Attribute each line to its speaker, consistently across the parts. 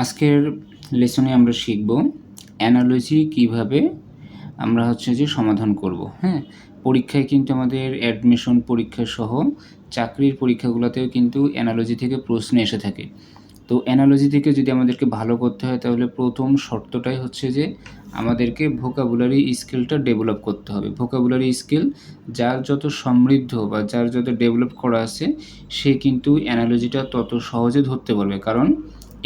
Speaker 1: আজকের লেসনে আমরা শিখব অ্যানালজি কিভাবে আমরা যে সমাধান করব। হ্যাঁ, পরীক্ষায় কিন্তু আমাদের অ্যাডমিশন পরীক্ষা সহ চাকরির পরীক্ষাগুলোতেও কিন্তু অ্যানালজি থেকে প্রশ্ন এসে থাকে। তো অ্যানালজি থেকে যদি আমাদেরকে ভালো করতে হয় তাহলে প্রথম শর্তটাই যে আমাদেরকে ভোকাবুলারি স্কিলটা ডেভেলপ করতে হবে। ভোকাবুলারি স্কিল যার যত সমৃদ্ধ বা যার যত ডেভেলপ করা আছে সে কিন্তু অ্যানালজিটা তত সহজে ধরতে পারবে, কারণ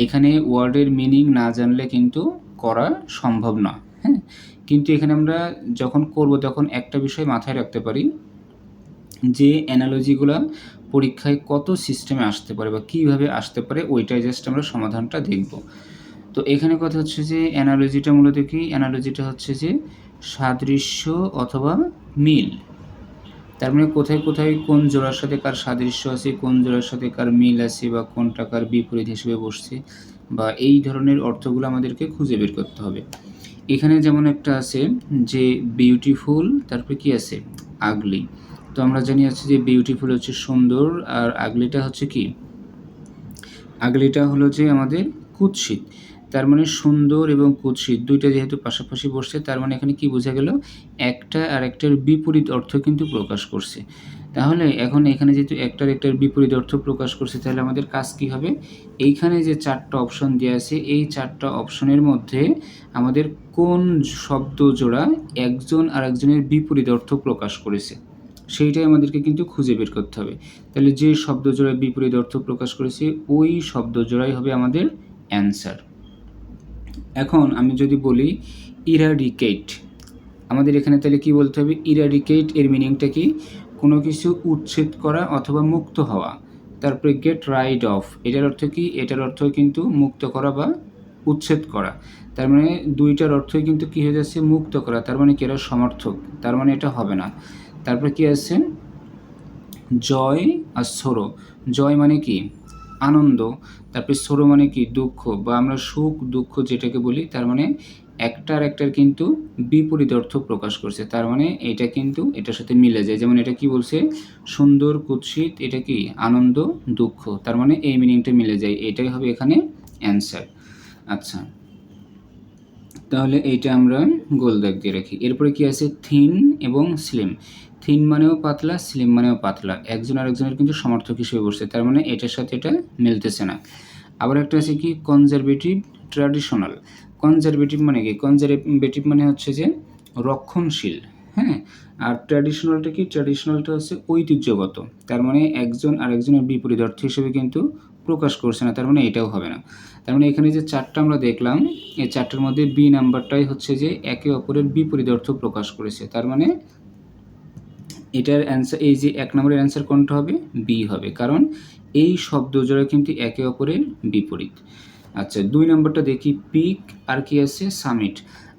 Speaker 1: এখানে ওয়ার্ডের মিনিং না জানলে কিন্তু করা সম্ভব না। হ্যাঁ, কিন্তু এখানে আমরা যখন করব তখন একটা বিষয় মাথায় রাখতে পারি যে অ্যানালজিগুলো পরীক্ষায় কত সিস্টেমে আসতে পারে বা কীভাবে আসতে পারে, ওইটাই জাস্ট আমরা সমাধানটা দেখব। তো এখানে কথা যে অ্যানালজিটা মূলত কি, অ্যানালজিটা যে সাদৃশ্য অথবা মিল। তার মানে কোথায় কোথায় কোন জোড়ার সাথে কার সাদৃশ্য আছে, কোন জোড়ার সাথে কার মিল আছে, বা কোনটা কার বিপরীত হিসেবে বসছে, বা এই ধরনের অর্থগুলো আমাদেরকে খুঁজে বের করতে হবে। এখানে যেমন একটা আছে যে বিউটিফুল, তারপরে কি আছে আগলি। তো আমরা জানি যে বিউটিফুল হচ্ছে সুন্দর, আর আগলিটা কি, আগলিটা হলো যে আমাদের কুৎসিত। তার মানে সুন্দর এবং কুৎসিত দুইটা যেহেতু পাশাপাশি বসছে, তার মানে এখানে কি বোঝা গেল, একটা আর একটার বিপরীত অর্থ কিন্তু প্রকাশ করছে। তাহলে এখন এখানে যেহেতু একটার বিপরীত অর্থ প্রকাশ করছে, তাহলে আমাদের কাজ কি হবে, এইখানে যে চারটা অপশন দেওয়া আছে এই চারটা অপশনের মধ্যে আমাদের কোন শব্দ জোড়া একজন আর একজনের বিপরীত অর্থ প্রকাশ করেছে সেইটাই আমাদেরকে কিন্তু খুঁজে বের করতে হবে। তাহলে যে শব্দ জোড়ায় বিপরীত অর্থ প্রকাশ করেছে ওই শব্দ জোড়াই হবে আমাদের অ্যান্সার। এখন আমি যদি বলি ইরাডিকেট, আমাদের এখানে তাহলে কি বলতে হবে, ইরাডিকেট এর মিনিংটা কি, কোনো কিছু উচ্ছেদ করা অথবা মুক্ত হওয়া। তারপরে গেট রাইড অফ, এটার অর্থ কি, এটার অর্থ কিন্তু মুক্ত করা বা উচ্ছেদ করা। তার মানে দুইটার অর্থই কিন্তু কি হয়ে যাচ্ছে, মুক্ত করা। তার মানে কি, এরা সমর্থক, তার মানে এটা হবে না। তারপরে কি আছে, জয় আর সরো। জয় মানে কি, আনন্দ। তারপরে সরো মানে কি, দুঃখ, বা আমরা সুখ দুঃখ যেটাকে বলি। তার মানে একটার কিন্তু বিপরীত অর্থ প্রকাশ করছে, তার মানে এটা কিন্তু এটার সাথে মিলে যায়। যেমন এটা কি বলছে, সুন্দর কুৎসিত, এটা কি আনন্দ দুঃখ, তার মানে এই মিনিংটা মিলে যায়, এটাই হবে এখানে অ্যান্সার। আচ্ছা, তাহলে এইটা আমরা গোল দাগ দিয়ে রাখি। এরপরে কি আছে, থিন এবং স্লিম। থিন মানেও পাতলা, স্লিম মানেও পাতলা, একজন আরেকজনের কিন্তু সমর্থক হিসেবে বসছে, তার মানে এটার সাথে এটা মিলতেছে না। আবার একটা আছে কি, কনজারভেটিভ ট্র্যাডিশনাল। কনজারভেটিভ মানে কি, কনজারভেটিভ মানে যে রক্ষণশীল। হ্যাঁ, আর ট্র্যাডিশনালটা কি, ট্র্যাডিশনালটা ঐতিহ্যগত। তার মানে একজন আরেকজনের বিপরীত অর্থ হিসেবে কিন্তু প্রকাশ করছে না, তার মানে এটাও হবে না। তার মানে এখানে যে চারটা আমরা দেখলাম এই চারটার মধ্যে বি নাম্বারটাই যে একে অপরের বিপরীত অর্থ প্রকাশ করেছে, তার মানে এটার অ্যান্সার, এই যে এক নম্বরের অ্যান্সার কোনটা হবে, বি হবে, কারণ এই শব্দ জোড়া কিন্তু একে অপরের বিপরীত। আচ্ছা, দুই নম্বরটা দেখি, পিক আর কি আছে, সামিট।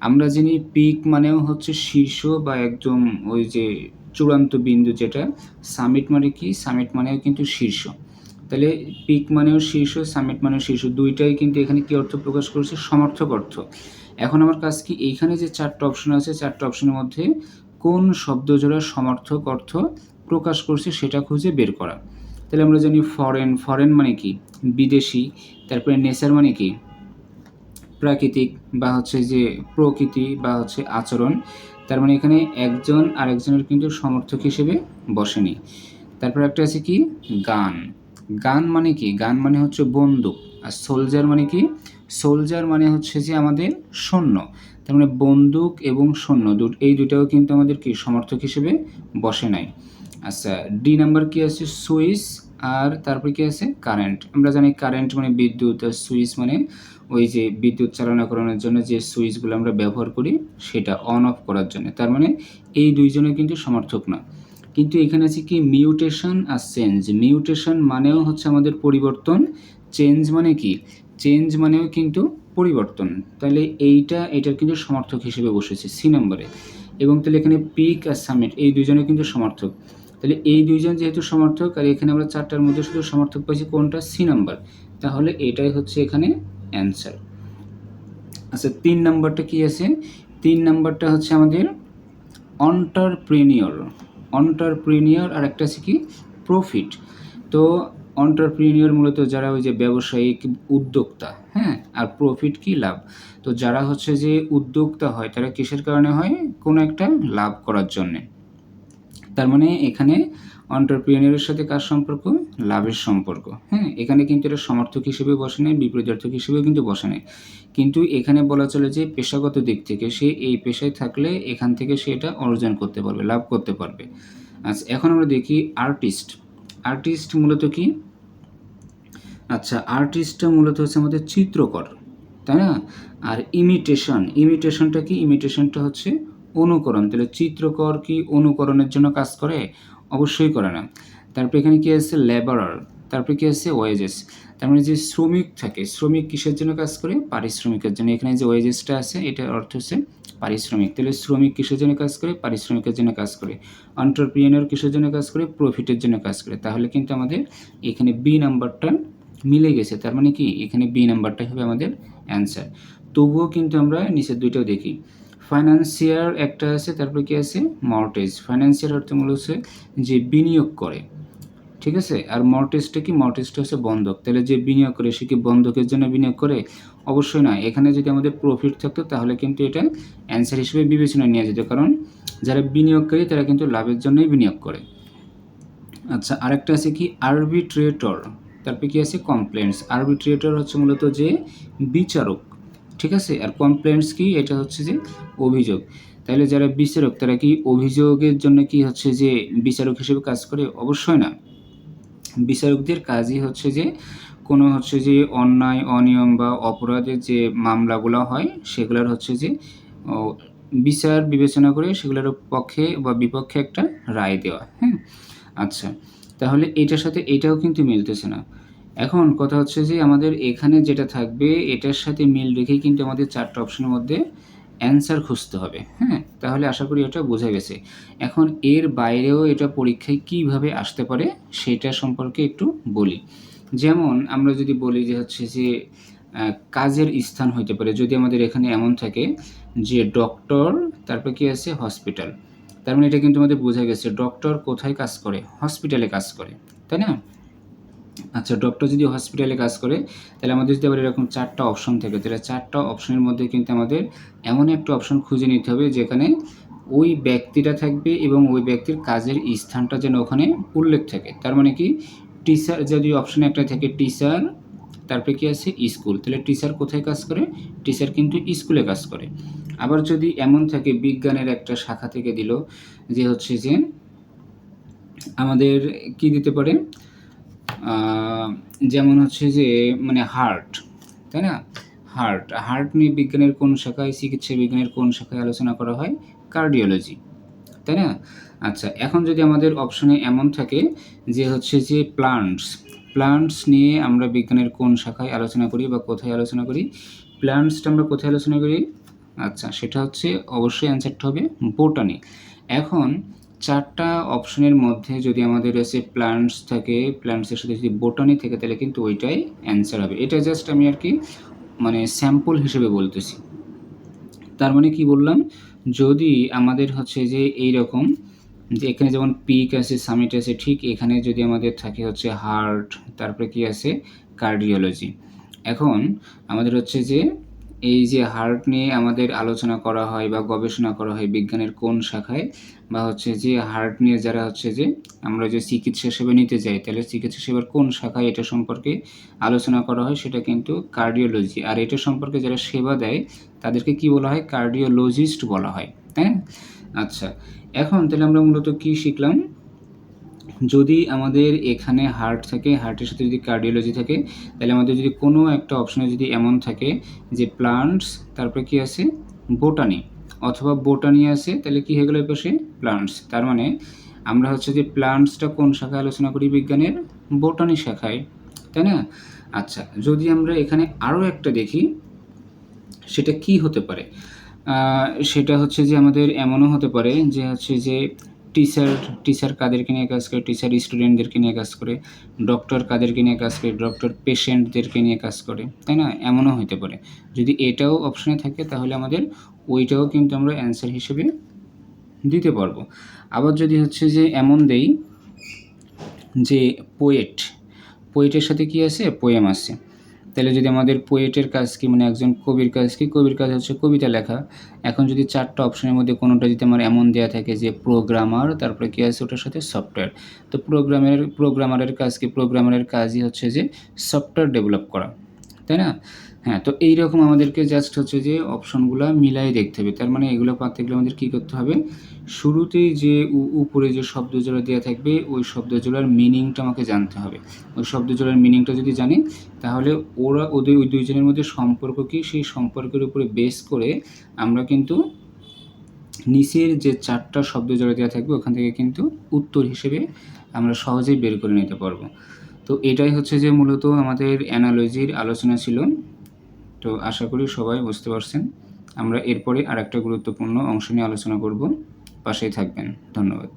Speaker 1: আমরা জানি পিক মানেও শীর্ষ বা একদম ওই যে চূড়ান্ত বিন্দু যেটা। সামিট মানে কি, সামিট মানেও কিন্তু শীর্ষ। তাহলে পিক মানেও শীর্ষ, সামিট মানেও শীর্ষ, দুইটাই কিন্তু এখানে কি অর্থ প্রকাশ করছে, সমর্থক অর্থ। এখন আমার কাজ কি, এইখানে যে চারটা অপশন আছে চারটা অপশনের মধ্যে কোন শব্দ জোড়া সমর্থক অর্থ প্রকাশ করছে সেটা খুঁজে বের করা। তাহলে আমরা জানি ফরেন, ফরেন মানে কি, বিদেশি। তারপরে নেচার মানে কি, প্রাকৃতিক বা যে প্রকৃতি বা আচরণ। তার মানে এখানে একজন আরেকজনের কিন্তু সমর্থক হিসেবে বসেনি। তারপর একটা আছে কি, গান। গান মানে কি, গান মানে বন্দুক। আর সোলজার মানে কি, সোলজার মানে যে আমাদের সৈন্য। তার মানে বন্দুক এবং সৈন্য এই দুটাও কিন্তু আমাদের কি সমর্থক হিসেবে বসে নাই। আচ্ছা, ডি নাম্বার কি আছে, সুইচ। আর তারপরে কি আছে, কারেন্ট। আমরা জানি কারেন্ট মানে বিদ্যুৎ, আর সুইচ মানে ওই যে বিদ্যুৎ চালনা করানোর জন্য যে সুইচগুলো আমরা ব্যবহার করি সেটা অন অফ করার জন্য। তার মানে এই দুইজনে কিন্তু সমর্থক না। কিন্তু এখানে আছে কি, মিউটেশন আর চেঞ্জ। মিউটেশন মানেও আমাদের পরিবর্তন, চেঞ্জ মানে কি, চেঞ্জ মানেও কিন্তু পরিবর্তন। তাহলে এটার কিন্তু সমর্থক হিসেবে বসেছে সি নম্বরে। এবং তাহলে এখানে পিক আর সামিট এই দুইজনে কিন্তু সমর্থক। তাহলে এই দুইজন যেহেতু সমর্থক, আর এখানে আমরা চারটার মধ্যে শুধু সমর্থক পাইছি কোনটা, সি নাম্বার, তাহলে এটাই এখানে অ্যান্সার। আচ্ছা, তিন নাম্বারটা কি আছে, তিন নাম্বারটা আমাদের অন্টারপ্রেনিয়র। অন্টারপ্রেনিয়র আর একটা আছে কি, প্রফিট। তো এন্টারপ্রেনিউর মূলত যারা ওই যে ব্যবসায়িক উদ্যোক্তা, হ্যাঁ, আর প্রফিট কি লাভ। তো যারা হচ্ছে যে উদ্যোক্তা হয় তারা কিসের কারণে হয়, কোনো একটা লাভ করার জন্যে। তার মানে এখানে এন্টারপ্রেনিউরের সাথে কার সম্পর্ক, লাভের সম্পর্ক। হ্যাঁ, এখানে কিন্তু এটা সমর্থক হিসেবে বসে নেই, বিপরীতার্থক হিসেবেও কিন্তু বসে নেই, কিন্তু এখানে বলা চলে যে পেশাগত দিক থেকে সে এই পেশায় থাকলে এখান থেকে সে এটা অর্জন করতে পারবে, লাভ করতে পারবে। আচ্ছা, এখন আমরা দেখি আর্টিস্ট। আর্টিস্ট মূলত কি, আচ্ছা আর্টিস্টটা মূলত হচ্ছে আমাদের চিত্রকর, তাই না। আর ইমিটেশনটা কি, ইমিটেশনটা হচ্ছে অনুকরণ। তাহলে চিত্রকর কি অনুকরণের জন্য কাজ করে, অবশ্যই করে না। তারপরে এখানে কি আছে, লেবারার। তারপরে কি আছে, ওয়েজেস। তার মানে যে শ্রমিক থাকে, শ্রমিক কিসের জন্য কাজ করে, পারিশ্রমিকের জন্য। এখানে যে ওয়েজেসটা আছে এটার অর্থ হচ্ছে পারিশ্রমিক। তাহলে শ্রমিক কিসের জন্য কাজ করে, পারিশ্রমিকের জন্য কাজ করে। এন্টারপ্রেনিউর কিসের জন্য কাজ করে, প্রফিটের জন্য কাজ করে। তাহলে কিন্তু আমাদের এখানে বি নাম্বারটা মিলে গেছে। তার মানে কি, এখানে বি নাম্বারটা হবে আমাদের অ্যান্সার। তবুও কিন্তু আমরা নিচের দুইটাও দেখি। ফাইন্যান্সিয়ার একটা আছে, তারপরে কি আছে, মর্টেজ। ফাইন্যান্সিয়ার অর্থ মূল হচ্ছে যে বিনিয়োগ করে, ঠিক আছে। আর মর্টেজটা কি, মর্টেজটা হচ্ছে বন্ধক। তাহলে যে বিনিয়োগ করে সে কি বন্ধকের জন্য বিনিয়োগ করে, অবশ্যই না। এখানে যদি আমাদের প্রফিট থাকতো তাহলে কিন্তু এটা অ্যান্সার হিসেবে বিবেচনায় নেওয়া যেত, কারণ যারা বিনিয়োগকারী তারা কিন্তু লাভের জন্যই বিনিয়োগ করে। আচ্ছা, আরেকটা আছে কি, আরবিট্রেটর। তারপরে কি আছে, কমপ্লেন্টস। আরবিট্রেটর হচ্ছে মূলত যে বিচারক, ঠিক আছে। আর কমপ্লেন্টস কি, এটা হচ্ছে যে অভিযোগ। তাহলে যারা বিচারক তারা কি অভিযোগের জন্য কি হচ্ছে যে বিচারক হিসেবে কাজ করে, অবশ্যই না। বিচারকদের কাজই হচ্ছে যে কোনো হচ্ছে যে অন্যায়, অনিয়ম বা অপরাধের যে মামলাগুলো হয় সেগুলোর হচ্ছে যে বিচার বিবেচনা করে সেগুলোর পক্ষে বা বিপক্ষে একটা রায় দেওয়া। হ্যাঁ, আচ্ছা, তাহলে এটার সাথে এটাও কিন্তু মিলতেছে না। এখন কথা হচ্ছে যে আমাদের এখানে যেটা থাকবে এটার সাথে মিল রেখেই কিন্তু আমাদের চারটা অপশনের মধ্যে অ্যান্সার খুঁজতে হবে। হ্যাঁ, তাহলে আশা করি এটা বোঝা গেছে। এখন এর বাইরেও এটা পরীক্ষায় কিভাবে আসতে পারে সেটা সম্পর্কে একটু বলি। যেমন আমরা যদি বলি যে হচ্ছে যে কাজের স্থান হইতে পারে, যদি আমাদের এখানে এমন থাকে যে ডক্টর, তারপর কি আছে, হসপিটাল। তার মানে এটা কিন্তু আমাদের বোঝা গেছে ডক্টর কোথায় কাজ করে, হসপিটালে কাজ করে, তাই না। আচ্ছা, ডক্টর যদি হসপিটালে কাজ করে তাহলে আমাদের যদি আবার এরকম চারটা অপশন থাকে, তাহলে চারটা অপশনের মধ্যে কিন্তু আমাদের এমন একটা অপশন খুঁজে নিতে হবে যেখানে ওই ব্যক্তিটা থাকবে এবং ওই ব্যক্তির কাজের স্থানটা যেন ওখানে উল্লেখ থাকে। তার মানে কি, টিচার যদি অপশনে একটা থাকে টিচার, তারপরে কি আছে, স্কুল। তাহলে টিচার কোথায় কাজ করে, টিচার কিন্তু স্কুলে কাজ করে। আবার যদি এমন থাকে বিজ্ঞানের একটা শাখা থেকে দিল যে হচ্ছে যে আমাদের কি দিতে পারে, যেমন হচ্ছে যে মানে হার্ট, তাই না। হার্ট নিয়ে বিজ্ঞানের কোন শাখায়, চিকিৎসা বিজ্ঞানের কোন শাখায় আলোচনা করা হয়, কার্ডিওলজি, তাই না। আচ্ছা, এখন যদি আমাদের অপশনে এমন থাকে যে হচ্ছে যে প্লান্টস নিয়ে আমরা বিজ্ঞানের কোন শাখায় আলোচনা করি বা কোথায় আলোচনা করি, প্লান্টসটা আমরা কোথায় আলোচনা করি, আচ্ছা সেটা হচ্ছে অবশ্যই অ্যান্সারটা হবে বোটানি। এখন চারটা অপশনের মধ্যে যদি আমাদের এসে প্লান্টস থাকে, প্লান্টসের সাথে যদি বোটানি থাকে তাহলে কিন্তু ওইটাই অ্যান্সার হবে। এটা জাস্ট আমি আর কি মানে স্যাম্পল হিসেবে বলতেছি। তার মানে কি বললাম, যদি আমাদের হচ্ছে যে এইরকম যে এখানে যেমন পিক আছে, সামিট আছে, ঠিক এখানে যদি আমাদের থাকে হচ্ছে হার্ট, তারপরে কি আছে, কার্ডিওলজি। এখন আমাদের হচ্ছে যে এই যে হার্ট নিয়ে আমাদের আলোচনা করা হয় বা গবেষণা করা হয় বিজ্ঞানের কোন শাখায়, বা হচ্ছে যে হার্ট নিয়ে যারা হচ্ছে যে আমরা যে চিকিৎসা সেবা নিতে যাই তাহলে চিকিৎসা সেবার কোন শাখায় এটা সম্পর্কে আলোচনা করা হয় সেটা কিন্তু কার্ডিওলজি। আর এটা সম্পর্কে যারা সেবা দেয় তাদেরকে কি বলা হয়, কার্ডিওলজিস্ট বলা হয়, তাই না। আচ্ছা, এখন তাহলে আমরা মূলত কি শিখলাম, যদি আমাদের এখানে হার্ট থাকে, হার্টের সাথে যদি কার্ডিওলজি থাকে, তাহলে আমাদের যদি কোনো একটা অপশনে যদি এমন থাকে যে প্লান্টস, তারপরে কি আছে, বোটানি, অথবা বোটানি আছে, তাহলে কি হয়ে গেল এই পাশে প্লান্টস। তার মানে আমরা হচ্ছে যে প্লান্টসটা কোন শাখায় আলোচনা করি, বিজ্ঞানের বোটানি শাখায়, তাই না। আচ্ছা, যদি আমরা এখানে আরও একটা দেখি সেটা কি হতে পারে, সেটা হচ্ছে যে আমাদের এমনও হতে পারে যে হচ্ছে যে টিচার কাদেরকে নিয়ে কাজ করে, টিচার স্টুডেন্টদেরকে নিয়ে কাজ করে, ডক্টর কাদেরকে নিয়ে কাজ করে, ডক্টর পেশেন্টদেরকে নিয়ে কাজ করে, তাই না। এমনও হতে পারে। যদি এটাও অপশনে থাকে তাহলে আমাদের ওইটাও কিন্তু আমরা অ্যান্সার হিসেবে দিতে পারবো। আবার যদি হচ্ছে যে এমন দেই যে পোয়েটের সাথে কি আছে, পোয়েম আছে। তাহলে যদি আমাদের পোয়েটের কাজ কি, মানে একজন কবির কাজ কি, কবির কাজ হচ্ছে কবিতা লেখা। এখন যদি 4টা অপশনের মধ্যে কোনোটা যদি আমার এমন দেওয়া থাকে যে প্রোগ্রামার, তারপরে কি আছে ওটার সাথে সফটওয়্যার, তো প্রোগ্রামারের কাজ কি, প্রোগ্রামারের কাজই হচ্ছে যে সফটওয়্যার ডেভেলপ করা, তাই না? হ্যাঁ, তো এইরকম আমাদেরকে জাস্ট হচ্ছে যে অপশনগুলো মিলাই দেখতে হবে। তার মানে এগুলো পাতে গেলে আমাদের কী করতে হবে, শুরুতেই যে উপরে যে শব্দজোড়া দেওয়া থাকবে ওই শব্দজোড়ার মিনিংটা আমাকে জানতে হবে। ওই শব্দজোড়ার মিনিংটা যদি জানি তাহলে ওই দুইজনের মধ্যে সম্পর্ক কী, সেই সম্পর্কের উপরে বেস করে আমরা কিন্তু নিচের যে 4টা শব্দজোড়া দেওয়া থাকবে ওখান থেকে কিন্তু উত্তর হিসেবে আমরা সহজেই বের করে নিতে পারবো। তো এটাই হচ্ছে যে মূলত আমাদের অ্যানালজির আলোচনা ছিল। তো আশা করি সবাই বুঝতে পারছেন। আমরা এরপরে আরেকটা গুরুত্বপূর্ণ অংশ নিয়ে আলোচনা করব। পাশেই থাকবেন। ধন্যবাদ।